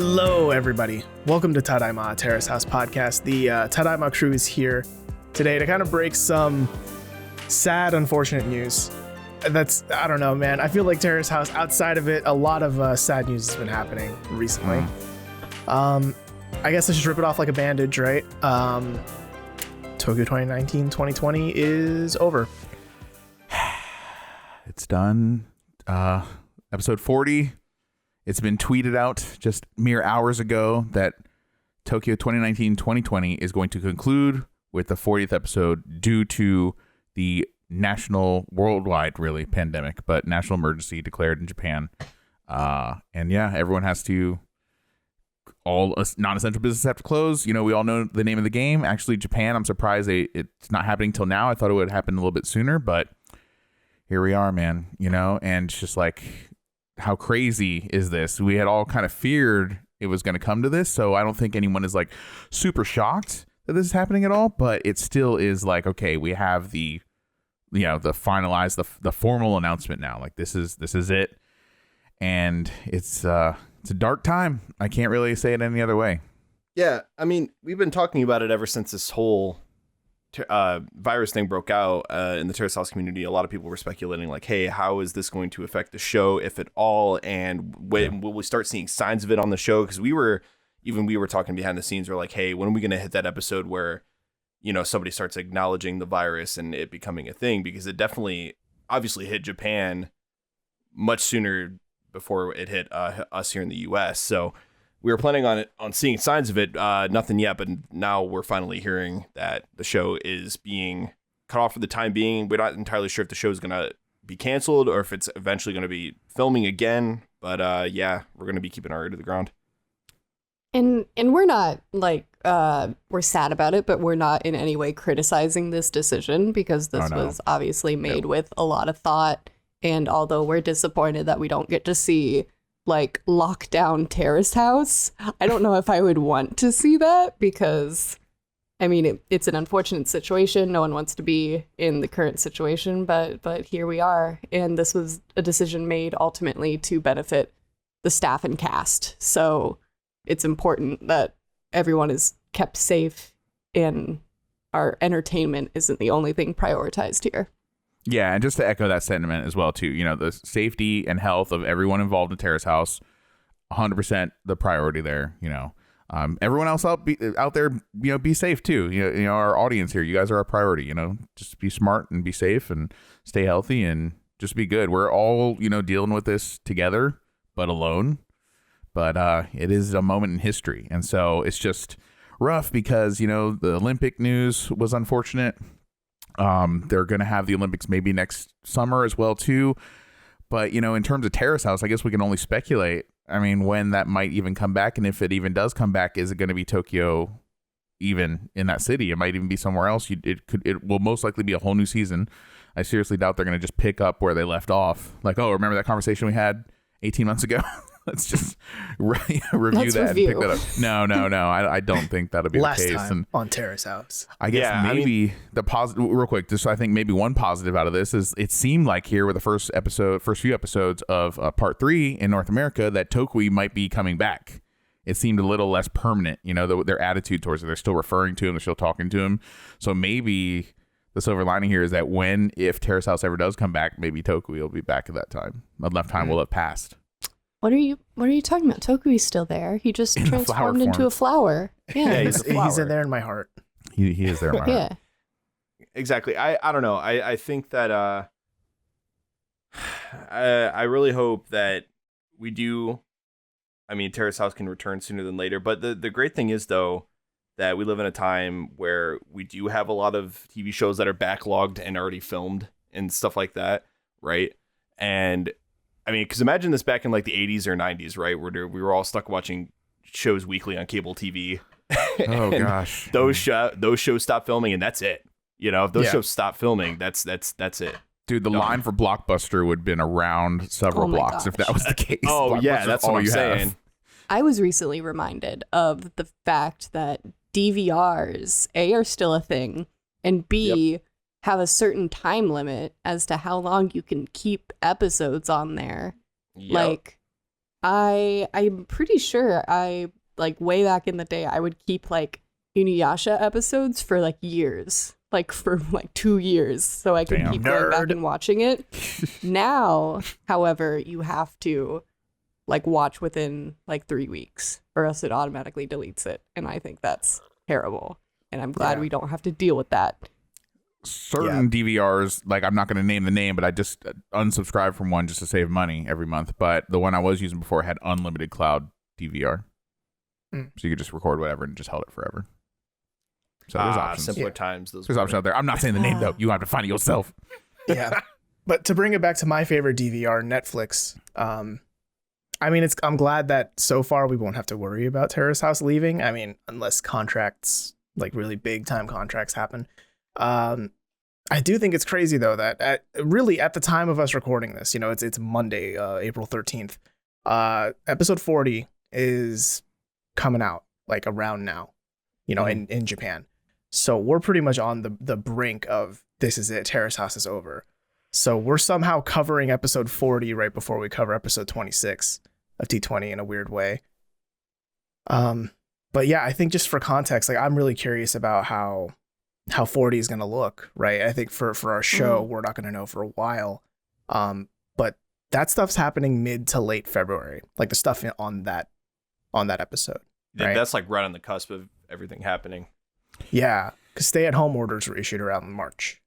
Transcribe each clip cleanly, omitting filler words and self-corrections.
Hello, everybody. Welcome to Tadaima, Terrace House Podcast. The Tadaima crew is here today to kind of break some sad, unfortunate news. I don't know, man. I feel like Terrace House, outside of it, a lot of sad news has been happening recently. I guess I should rip it off like a bandage, right? Tokyo 2019-2020 is over. It's done. Episode 40. It's been tweeted out just mere hours ago that Tokyo 2019-2020 is going to conclude with the 40th episode due to the worldwide pandemic, but national emergency declared in Japan. And yeah, everyone has to, all non-essential businesses have to close. You know, we all know the name of the game. Actually, Japan, I'm surprised it's not happening till now. I thought it would happen a little bit sooner, but here we are, man, you know, and it's just like, how crazy is this? We had all kind of feared it was going to come to this, so I don't think anyone is like super shocked that this is happening at all, but it still is like, okay, we have the finalized, the formal announcement now. Like this is it, and it's a dark time. I can't really say it any other way. Yeah, I mean, we've been talking about it ever since this whole virus thing broke out in the Terrace House community. A lot of people were speculating like, hey, how is this going to affect the show, if at all? And when will we start seeing signs of it on the show? Because we were talking behind the scenes. We're like, hey, when are we going to hit that episode where, you know, somebody starts acknowledging the virus and it becoming a thing? Because it definitely obviously hit Japan much sooner before it hit us here in the US. So we were planning on seeing signs of it, nothing yet, but now we're finally hearing that the show is being cut off for the time being. We're not entirely sure if the show is going to be canceled or if it's eventually going to be filming again. But yeah, we're going to be keeping our ear to the ground. And we're not like, we're sad about it, but we're not in any way criticizing this decision because this was obviously made with a lot of thought. And although we're disappointed that we don't get to see like lockdown Terrace House, I don't know if I would want to see that because, I mean, it's an unfortunate situation. No one wants to be in the current situation, but here we are. And this was a decision made ultimately to benefit the staff and cast. So it's important that everyone is kept safe and our entertainment isn't the only thing prioritized here. Yeah, and just to echo that sentiment as well, too, you know, the safety and health of everyone involved in Terrace House, 100% the priority there, you know. Everyone else out there, you know, be safe, too. You know, our audience here, you guys are our priority, you know. Just be smart and be safe and stay healthy and just be good. We're all, you know, dealing with this together, but alone. But it is a moment in history. And so it's just rough because, you know, the Olympic news was unfortunate. They're going to have the Olympics maybe next summer as well, too. But, you know, in terms of Terrace House, I guess we can only speculate. I mean, when that might even come back. And if it even does come back, is it going to be Tokyo even in that city? It might even be somewhere else. It will most likely be a whole new season. I seriously doubt they're going to just pick up where they left off. Like, oh, remember that conversation we had 18 months ago? Let's just review that and pick that up. No. I don't think that'll be the case. Last time on Terrace House. I guess maybe the positive, real quick, just I think maybe one positive out of this is it seemed like here with the first few episodes of part 3 in North America that Tokui might be coming back. It seemed a little less permanent, you know, their attitude towards it. They're still referring to him. They're still talking to him. So maybe the silver lining here is that if Terrace House ever does come back, maybe Tokui will be back at that time. Enough time will have passed. What are you talking about? Tokui's still there. He just transformed into a flower. Yeah, he's there in my heart. He is there in my heart. Yeah. Exactly. I don't know. I think that I really hope that we do. I mean, Terrace House can return sooner than later. But the great thing is, though, that we live in a time where we do have a lot of TV shows that are backlogged and already filmed and stuff like that, right? And I mean, because imagine this back in like the 80s or 90s, right? Where we were all stuck watching shows weekly on cable TV. Oh, gosh. Those shows stop filming and that's it. You know, if those shows stop filming, that's it. Dude, the line for Blockbuster would have been around several blocks if that was the case. Oh, yeah, that's what I'm saying. I was recently reminded of the fact that DVRs, A, are still a thing, and B, have a certain time limit as to how long you can keep episodes on there. Yep. Like, I'm pretty sure like way back in the day I would keep like Inuyasha episodes for like years, like for like 2 years, so I could keep going back and watching it. Now, however, you have to like watch within like 3 weeks or else it automatically deletes it, and I think that's terrible, and I'm glad we don't have to deal with that. Certain DVRs, like I'm not going to name the name, but I just unsubscribed from one just to save money every month, but the one I was using before had unlimited cloud DVR, so you could just record whatever and just held it forever. So there's options. Simpler times. There's options out there. I'm not saying the name though. You have to find it yourself. Yeah. But to bring it back to my favorite DVR, Netflix. I mean, I'm glad that so far we won't have to worry about Terrace House leaving. I mean, unless contracts, like really big time contracts happen. I do think it's crazy though that at the time of us recording this, it's Monday, April 13th. Episode 40 is coming out like around now, in Japan. So we're pretty much on the brink of this is it. Terrace House is over. So we're somehow covering episode 40 right before we cover episode 26 of T20 in a weird way. But yeah, I think just for context, like I'm really curious about how 40 is going to look, right? I think for our show, we're not going to know for a while. But that stuff's happening mid to late February, like the stuff on that episode. Right? That's like right on the cusp of everything happening. Yeah, because stay-at-home orders were issued around March.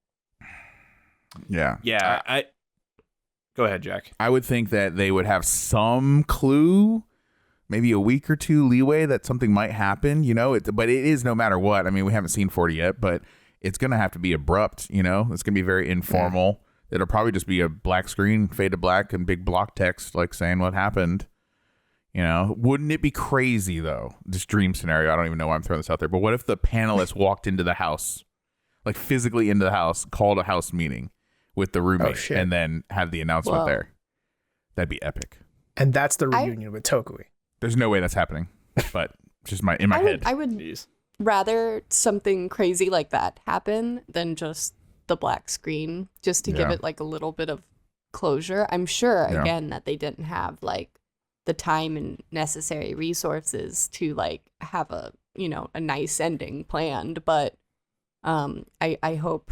Yeah. Yeah. Go ahead, Jack. I would think that they would have some clue, maybe a week or two leeway that something might happen, but it is no matter what. I mean, we haven't seen 40 yet, but it's going to have to be abrupt, It's going to be very informal. Yeah. It'll probably just be a black screen, fade to black, and big block text like saying what happened. Wouldn't it be crazy though? This dream scenario. I don't even know why I'm throwing this out there, but what if the panelists walked into the house, like physically into the house, called a house meeting with the roommate, and then had the announcement there? That'd be epic. And that's the reunion with Tokui. There's no way that's happening, but just in my head. I would rather something crazy like that happen than just the black screen, just to give it like a little bit of closure. I'm sure again that they didn't have like the time and necessary resources to like have a nice ending planned, but I hope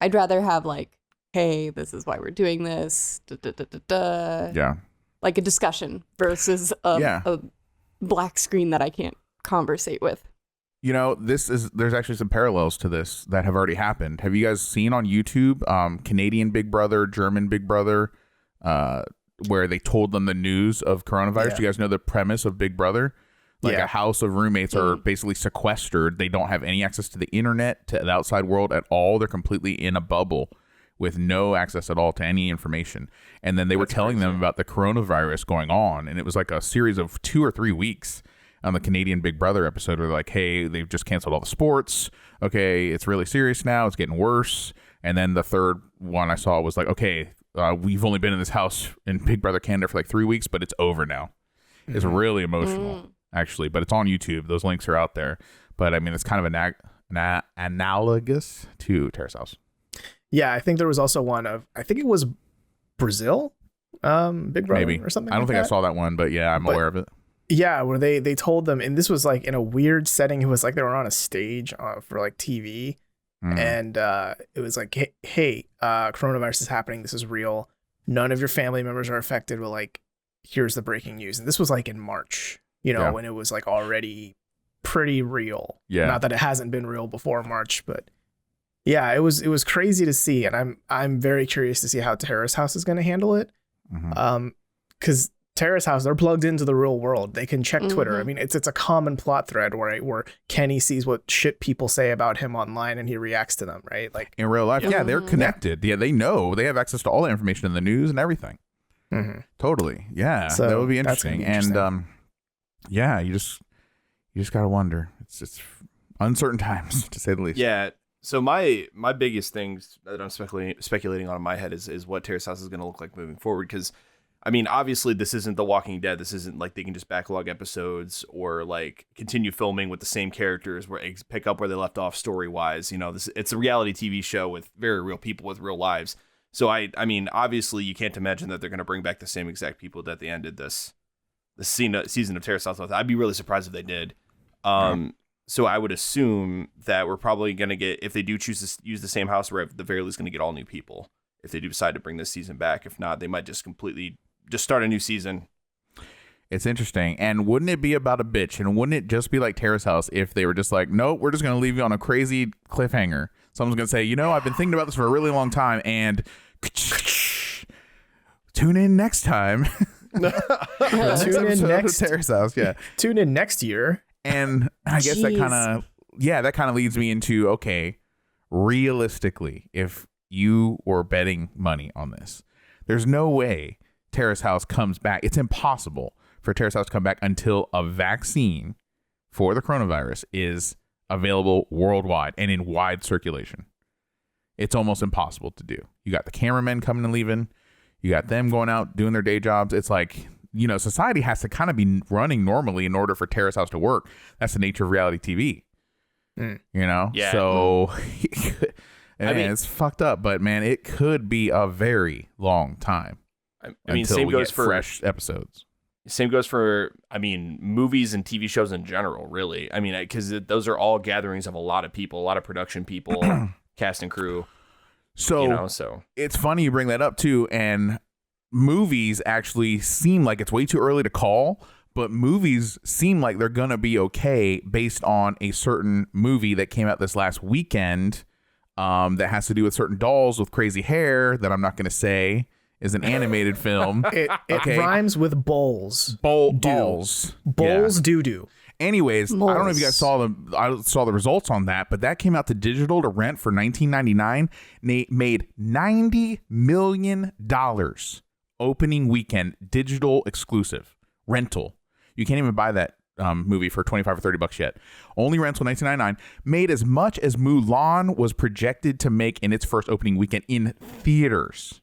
I'd rather have like, hey, this is why we're doing this, like a discussion versus a black screen that I can't conversate with. There's actually some parallels to this that have already happened. Have you guys seen on YouTube Canadian Big Brother, German Big Brother, where they told them the news of coronavirus? Do you guys know the premise of Big Brother? Like a house of roommates are basically sequestered. They don't have any access to the internet, to the outside world at all. They're completely in a bubble with no access at all to any information. And then they were telling them about the coronavirus going on. And it was like a series of 2 or 3 weeks on the Canadian Big Brother episode where they're like, hey, they've just canceled all the sports. Okay, it's really serious now. It's getting worse. And then the third one I saw was like, okay, we've only been in this house in Big Brother Canada for like 3 weeks, but it's over now. It's really emotional, actually. But it's on YouTube. Those links are out there. But I mean, it's kind of analogous to Terrace House. Yeah, I think there was also one of, I think it was Brazil, Big Brother Maybe. Or something. I don't think I saw that one, but yeah, I'm aware of it. Yeah, where they told them, and this was like in a weird setting. It was like they were on a stage for like TV, and it was like, hey, coronavirus is happening. This is real. None of your family members are affected. But like, here's the breaking news. And this was like in March, when it was like already pretty real. Yeah. Not that it hasn't been real before March, but yeah, it was crazy to see, and I'm very curious to see how Terrace House is going to handle it, because Terrace House, they're plugged into the real world. They can check Twitter. I mean, it's a common plot thread where Kenny sees what shit people say about him online and he reacts to them, right? Like in real life, yeah, they're connected. Yeah, they know. They have access to all the information in the news and everything. Totally. Yeah, so that would be interesting. And yeah, you just gotta wonder. It's uncertain times, to say the least. Yeah. So my biggest things that I'm speculating on in my head is what Terrace House is going to look like moving forward. Because, I mean, obviously this isn't The Walking Dead. This isn't like they can just backlog episodes or like continue filming with the same characters where pick up where they left off story wise. It's a reality TV show with very real people with real lives. So I mean, obviously you can't imagine that they're going to bring back the same exact people that they ended this the season of Terrace House. I'd be really surprised if they did. So I would assume that we're probably going to get, if they do choose to use the same house, we're at the very least going to get all new people. If they do decide to bring this season back. If not, they might just completely just start a new season. It's interesting. And wouldn't it be about a bitch? And wouldn't it just be like Terrace House if they were just like, nope, we're just going to leave you on a crazy cliffhanger. Someone's going to say, I've been thinking about this for a really long time, and tune in next time. Tune in next Terrace House. Yeah. Tune in next year. And I guess that kind of leads me into, okay, realistically, if you were betting money on this, there's no way Terrace House comes back. It's impossible for Terrace House to come back until a vaccine for the coronavirus is available worldwide and in wide circulation. It's almost impossible to do. You got the cameramen coming and leaving. You got them going out doing their day jobs. It's like, society has to kind of be running normally in order for Terrace House to work. That's the nature of reality TV. Yeah. So it's fucked up, but man, it could be a very long time. Same goes for fresh episosts. Same goes for, movies and TV shows in general, really. Because those are all gatherings of a lot of people, a lot of production people, cast and crew. So it's funny you bring that up too. And movies actually seem like it's way too early to call, but movies seem like they're going to be okay based on a certain movie that came out this last weekend that has to do with certain dolls with crazy hair that I'm not going to say is an animated film. It rhymes with bowls. Balls. Bowls doo-doo. Anyways, Moles. I don't know if you guys saw the results on that, but that came out to digital to rent for $19.99. Made $90 million opening weekend, digital exclusive rental. You can't even buy that movie for $25 or $30 yet. Only rents till $19.99. Made as much as Mulan was projected to make in its first opening weekend in theaters.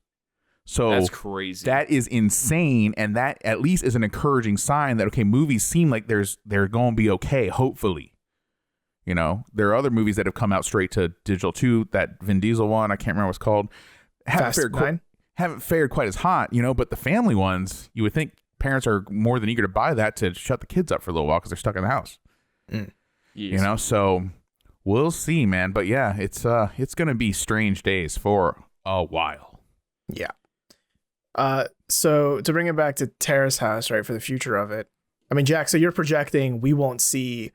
So that's crazy. That is insane, and that at least is an encouraging sign that movies seem like they're going to be okay. Hopefully, there are other movies that have come out straight to digital too. That Vin Diesel one, I can't remember what it's called. Haven't fared quite as hot, but the family ones, you would think parents are more than eager to buy that to shut the kids up for a little while because they're stuck in the house. So we'll see, man. But yeah, it's going to be strange days for a while. Yeah. So to bring it back to Terrace House, right, for the future of it, Jack, so you're projecting we won't see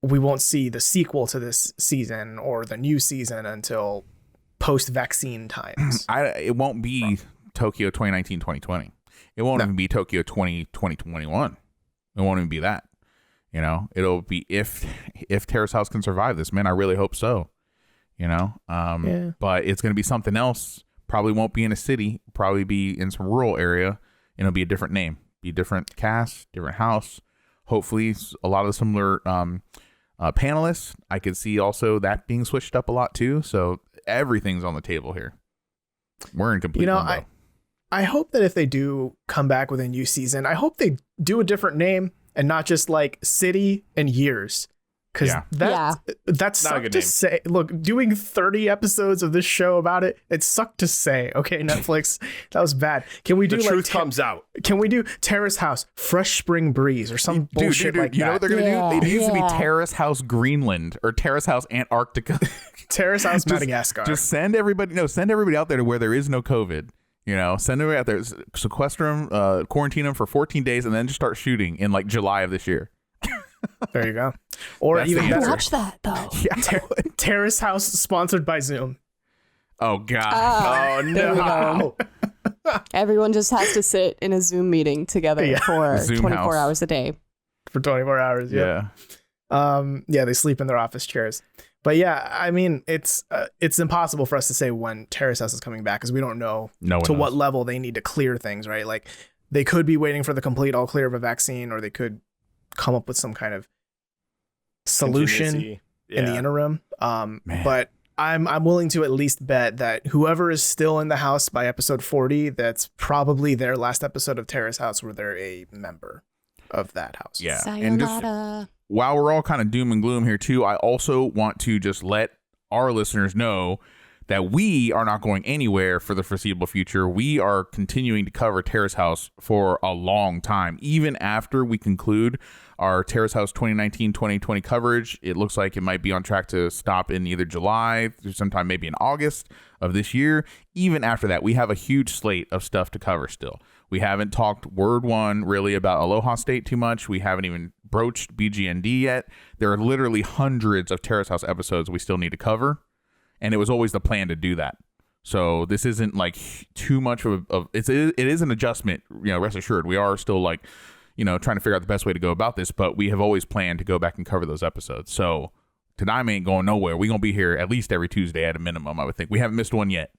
the sequel to this season or the new season until post-vaccine times. It won't be Tokyo 2019-2020. It won't even be Tokyo 2021. It won't even be that. It'll be if Terrace House can survive this, man, I really hope so. But it's going to be something else. Probably won't be in a city, probably be in some rural area, and it'll be a different name, be a different cast, different house. Hopefully a lot of the similar panelists. I could see also that being switched up a lot too. So everything's on the table here. We're in complete limbo. I hope that if they do come back with a new season, I hope they do a different name and not just like city and years. Because that's not a good name. Say. Look, doing 30 episodes of this show about it sucked to say. Okay, Netflix, that was bad. Can we do the truth comes out? Can we do Terrace House, Fresh Spring Breeze, or some bullshit like that? You know what they're gonna do? It needs to be Terrace House Greenland or Terrace House Antarctica. Terrace House Madagascar. Just send everybody out there to where there is no COVID. Send everybody out there, sequester them, quarantine them for 14 days, and then just start shooting in like July of this year. There you go. Or that's even better. Watch that though. Yeah. Terrace House sponsored by Zoom. Oh God. Oh no. Everyone just has to sit in a Zoom meeting together for Zoom 24 house. hours a day. For 24 hours. Yeah. They sleep in their office chairs. But yeah, it's impossible for us to say when Terrace House is coming back because we don't know what level they need to clear things, right? Like they could be waiting for the complete all clear of a vaccine, or they could come up with some kind of solution in the interim. But I'm willing to at least bet that whoever is still in the house by episode 40, that's probably their last episode of Terrace House where they're a member of that house. Yeah. Sayonara. And just while we're all kind of doom and gloom here too, I also want to just let our listeners know that we are not going anywhere for the foreseeable future. We are continuing to cover Terrace House for a long time. Even after we conclude our Terrace House 2019-2020 coverage, it looks like it might be on track to stop in either July or sometime maybe in August of this year. Even after that, we have a huge slate of stuff to cover still. We haven't talked word one really about Aloha State too much. We haven't even broached BGND yet. There are literally hundreds of Terrace House episodes we still need to cover. And it was always the plan to do that. So this isn't like too much of it is an adjustment, rest assured. We are still like, trying to figure out the best way to go about this, but we have always planned to go back and cover those episodes. So Tadaima ain't going nowhere. We're going to be here at least every Tuesday at a minimum, I would think. We haven't missed one yet.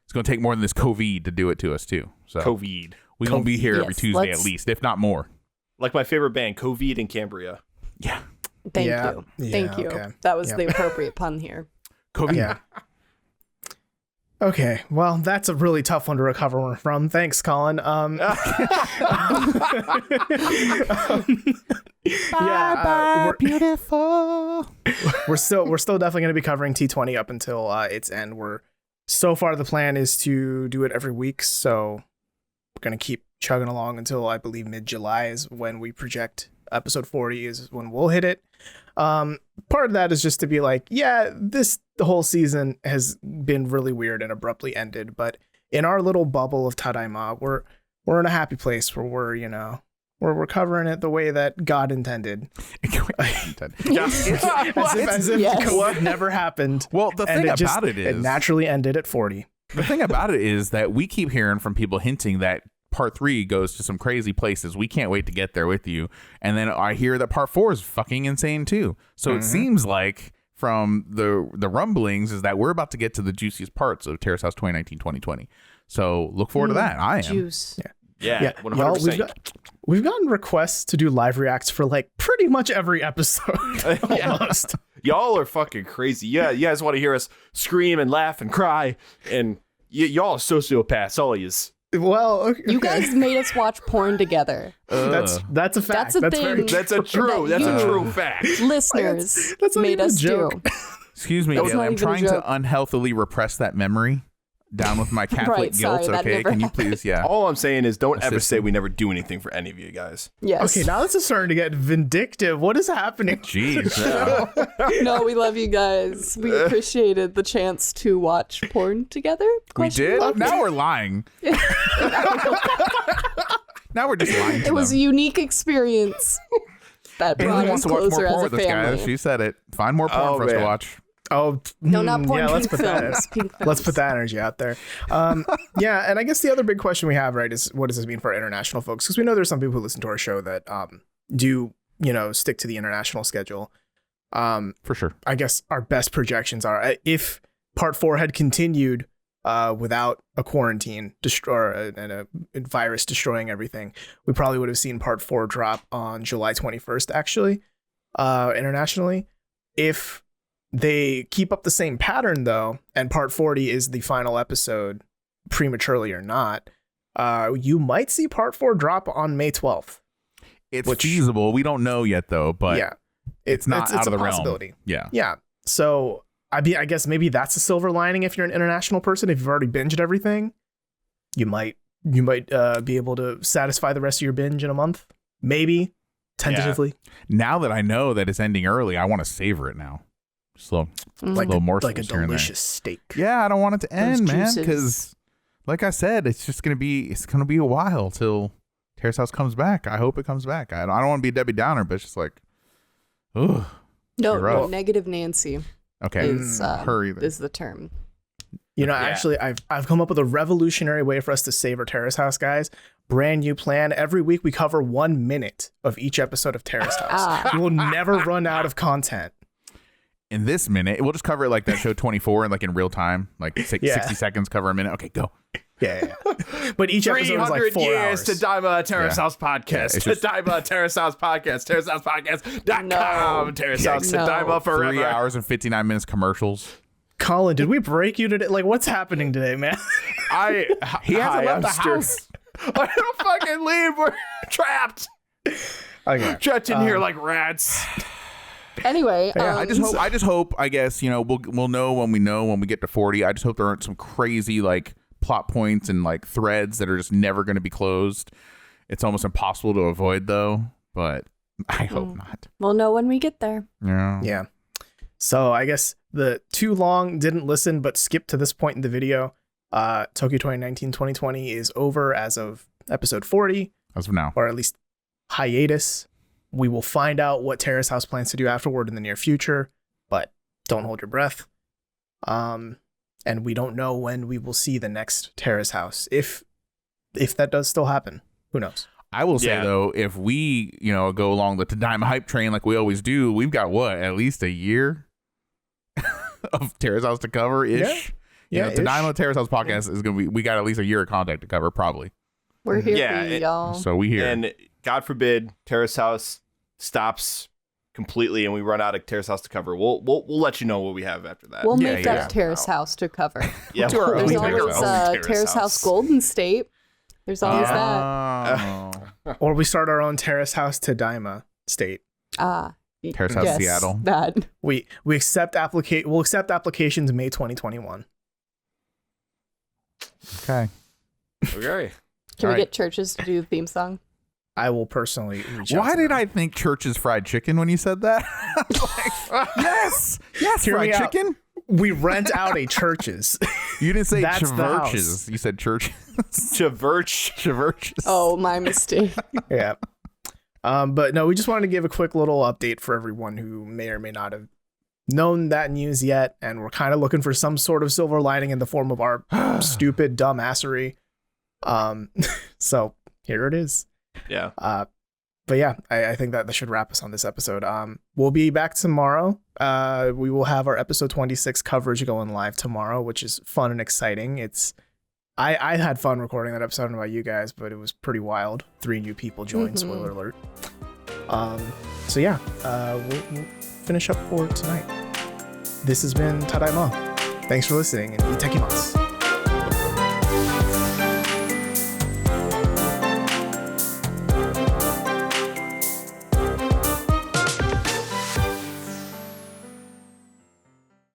It's going to take more than this COVID to do it to us too. So COVID. We're going to be here every Tuesday at least, if not more. Like my favorite band, COVID and Cambria. Yeah. Thank you. Thank you. Okay. That was the appropriate pun here. COVID. Yeah. Okay, well, that's a really tough one to recover from. Thanks, Colin. Bye, beautiful. We're still definitely going to be covering T20 up until its end. So far the plan is to do it every week, so we're going to keep chugging along until I believe mid-July is when we project episode 40 is when we'll hit it. Part of that is just to be like, the whole season has been really weird and abruptly ended, but in our little bubble of Tadaima, we're in a happy place where we're covering it the way that God intended. As if COVID never happened. Well, the thing about it is it naturally ended at 40. The thing about it is that we keep hearing from people hinting that part 3 goes to some crazy places. We can't wait to get there with you. And then I hear that part 4 is fucking insane too. So it seems like from the rumblings is that we're about to get to the juiciest parts of Terrace House 2019-2020. So look forward to that. I am. Juice. Yeah. 100%. Y'all, we've gotten requests to do live reacts for like pretty much every episode. Almost. Y'all are fucking crazy. Yeah, you guys want to hear us scream and laugh and cry, and y'all are sociopaths, all of yous. Well, okay. You guys made us watch porn together. That's a fact. That's a thing. That's a true fact. Listeners that's not made even us a joke. do. Excuse me, Gail. I'm trying to unhealthily repress that memory down with my Catholic guilt. Sorry, okay, can you please? Yeah. All I'm saying is don't ever say we never do anything for any of you guys. Yes. Okay, now this is starting to get vindictive. What is happening? Jeez. No, we love you guys. We appreciated the chance to watch porn together. We did? Now we're lying. Now we're just lying to It was a them. unique experience that brought us closer as a family. She said it. Find more porn for us to watch. Oh No, not porn. yeah, let's pink put that. films. Pink films. Let's put that energy out there. Yeah, and I guess the other big question we have, right, is what does this mean for our international folks? Because we know there's some people who listen to our show that do stick to the international schedule. For sure. I guess our best projections are if part 4 had continued without a quarantine and a virus destroying everything, we probably would have seen part 4 drop on July 21st, actually, internationally. If they keep up the same pattern, though, and part 40 is the final episode, prematurely or not, you might see part 4 drop on May 12th. It's feasible. We don't know yet, though, but yeah, it's not out of the possibility. Realm. Yeah. So I guess maybe that's a silver lining if you're an international person. If you've already binged everything, you might be able to satisfy the rest of your binge in a month, maybe tentatively. Yeah. Now that I know that it's ending early, I want to savor it now. Just a little more like a delicious steak. Yeah, I don't want it to end, man, juices. because like I said, it's gonna be a while till Terrace House comes back. I hope it comes back. I don't want to be Debbie Downer, but it's just like, ugh. No, negative Nancy. Okay, Hurry. Is the term. Actually, I've come up with a revolutionary way for us to savor Terrace House, guys. Brand new plan. Every week we cover 1 minute of each episode of Terrace House. We will never run out of content. In this minute, we'll just cover it like that show 24 and like in real time, like 60 seconds, cover a minute. Okay, go. Yeah. But each episode is like 4 years hours. Tadaima Terrace House Podcast. Tadaima Terrace House Podcast. TerraceHousePodcast.com. Terrace House Tadaima forever. 3 hours and 59 minutes commercials. Colin, did we break you today? Like, what's happening today, man? He hasn't left the house. I don't fucking leave. We're trapped. Okay. Trapped in here like rats. Anyway, yeah, I just hope. I guess we'll know when we get to 40. I just hope there aren't some crazy like plot points and like threads that are just never going to be closed. It's almost impossible to avoid though, but I hope not. We'll know when we get there. Yeah. So I guess the too long didn't listen but skipped to this point in the video. Tokyo 2019-2020 is over as of episode 40. As of now. Or at least hiatus. We will find out what Terrace House plans to do afterward in the near future, but don't hold your breath. And we don't know when we will see the next Terrace House. If that does still happen, who knows? I will say though, if we, go along the Tadaima hype train like we always do, we've got at least a year of Terrace House to cover ish. Yeah. Tadaima Terrace House podcast is gonna be. We got at least a year of content to cover, probably. We're here for you, y'all. So we here. And God forbid Terrace House stops completely and we run out of Terrace House to cover. We'll let you know what we have after that. We'll make up Terrace House to cover. Yeah, there's always Terrace House Golden State. There's always that. Or we start our own Terrace House Tadaima State. Terrace House Seattle. That we accept we'll accept applications May 2021. Okay. Can we get churches to do the theme song? I will personally reach out. Why did I think Church's Fried Chicken when you said that? Yes, fried chicken. We rent out a churches. You didn't say churches. You said churches. Churches. Oh, my mistake. Yeah. But no, we just wanted to give a quick little update for everyone who may or may not have known that news yet, and we're kind of looking for some sort of silver lining in the form of our stupid dumbassery. So here it is. Yeah. But yeah, I think that should wrap us on this episode. We'll be back tomorrow. We will have our episode 26 coverage going live tomorrow, which is fun and exciting. I had fun recording that episode. I don't know about you guys, but it was pretty wild. 3 new people joined. Spoiler alert. So yeah, we'll finish up for tonight. This has been Tadaima. Thanks for listening, and itekimasu.